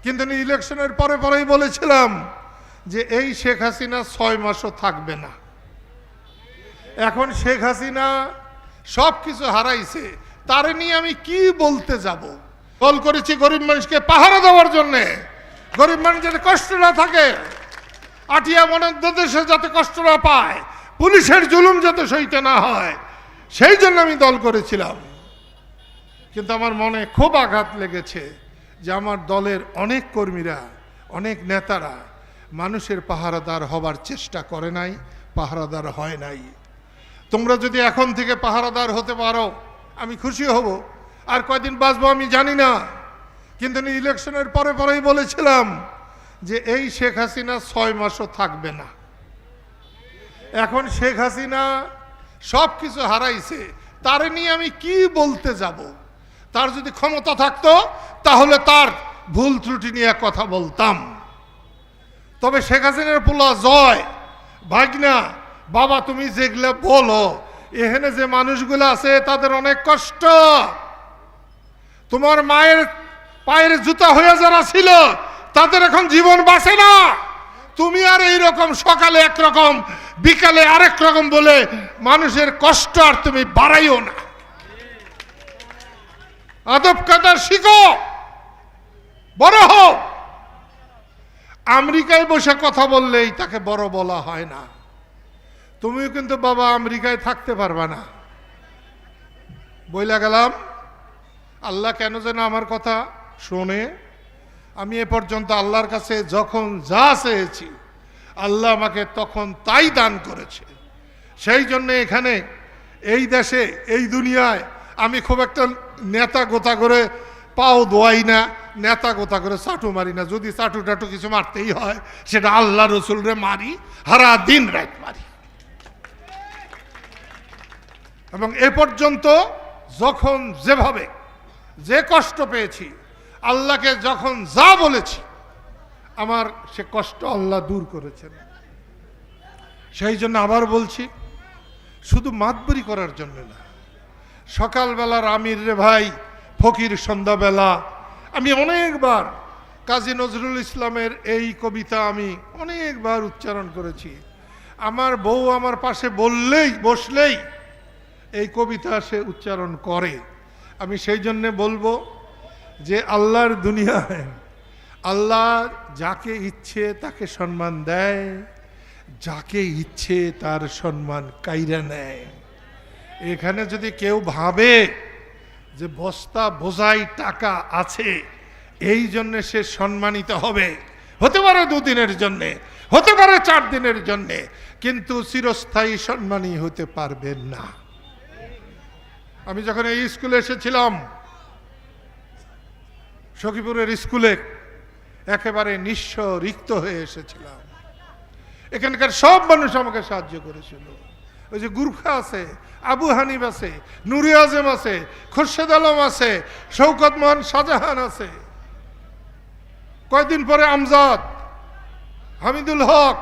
কিন্তু ইলেকশনের পরেই বলেছিলাম যে এই শেখ হাসিনা 6 মাসও থাকবে না। এখন শেখ হাসিনা সব কিছু হারাইছে, তারে নিয়ে আমি কি বলতে যাব? কল করেছি গরিব মানুষকে পাহারা দেওয়ার জন্যে, গরিব মানুষ যাতে কষ্ট না থাকে, আটিয়া মনোদেশে যাতে কষ্ট না পায়, পুলিশের জুলুম যাতে সইতে না হয়, সেই জন্য আমি দল করেছিলাম। কিন্তু আমার মনে খুব আঘাত লেগেছে যে আমার দলের অনেক কর্মীরা, অনেক নেতারা মানুষের পাহারাদার হবার চেষ্টা করে নাই, পাহারাদার হয় নাই। তোমরা যদি এখন থেকে পাহারাদার হতে পারো আমি খুশি হব। আর কয়দিন বাঁচবো আমি জানি না, কিন্তু ইলেকশনের পরেই বলেছিলাম যে এই শেখ হাসিনা 6 মাসও থাকবে না। এখন শেখ হাসিনা সব কিছু হারাইছে, তারে নিয়ে আমি কি বলতে যাব? তার যদি ক্ষমতা থাকতো তাহলে তার ভুল ত্রুটি নিয়ে কথা বলতাম। তবে শেখ হাসিনার পোলা জয়, ভাগনা, বাবা তুমি যেগুলো বলো, এখানে যে মানুষগুলো আছে তাদের অনেক কষ্ট। তোমার মায়ের পায়ের জুতা হয়ে যারা ছিল তাদের এখন জীবন বাঁচে না। তুমি আর এইরকম সকালে একরকম বিকালে আরেক রকম বলে মানুষের কষ্ট আর তুমি বাড়াইও না। আদব কায়দা শিখো, বড় হও। আমেরিকায় বসে কথা বললেই তাকে বড় বলা হয় না। তুমিও কিন্তু বাবা আমেরিকায় থাকতে পারবা না। বইলা গেলাম, আল্লাহ কেন যেন আমার কথা শোনে। আমি এ পর্যন্ত আল্লাহর কাছে যখন যা চেয়েছি আল্লাহ আমাকে তখন তাই দান করেছে। সেই জন্য এখানে এই দেশে এই দুনিয়ায় আমি খুব একটা নেতা গোতা করে পাও দোয়াই না, নেতা গোতা করে চাটু মারি না। যদি চাটু টাটু কিছু মারতেই হয় সেটা আল্লাহ রসুলরে মারি, সারা দিন রাত মারি। এবং এ পর্যন্ত যখন যেভাবে যে কষ্ট পেয়েছি, আল্লাহকে যখন যা বলেছি আমার সে কষ্ট আল্লাহ দূর করেছেন। সেই জন্য আবার বলছি, শুধু মাতবরি করার জন্য না। সকালবেলার আমির রে ভাই ফকির সন্ধ্যাবেলা, আমি অনেকবার কাজী নজরুল ইসলামের এই কবিতা আমি অনেকবার উচ্চারণ করেছি। আমার বউ আমার পাশে বসলেই এই কবিতা সে উচ্চারণ করে। আমি সেই জন্যে বলবো যে আল্লাহর দুনিয়ায় আল্লাহ যাকে ইচ্ছে তাকে সম্মান দেয়, যাকে ইচ্ছে তার সম্মান কাইরা নেয়। এখানে যদি কেউ ভাবে যে বস্তা বোঝাই টাকা আছে এই জন্যে সে সম্মানিত হবে, হতে পারে 2 দিনের জন্যে, হতে পারে 4 দিনের জন্যে, কিন্তু চিরস্থায়ী সম্মানী হতে পারবেন না। আমি যখন এই স্কুলে এসেছিলাম, সখীপুরের স্কুলে একেবারে নিঃস্ব রিক্ত হয়ে এসেছিলাম। এখানকার সব মানুষ আমাকে সাহায্য করেছিল। ওই যে গুরখা আছে, আবু হানিফ আছে, নুরি আজম আছে, খোরশেদ আলম আছে, শওকত মোহন শাহজাহান আছে, কয়েকদিন পরে আমজাদ, হামিদুল হক,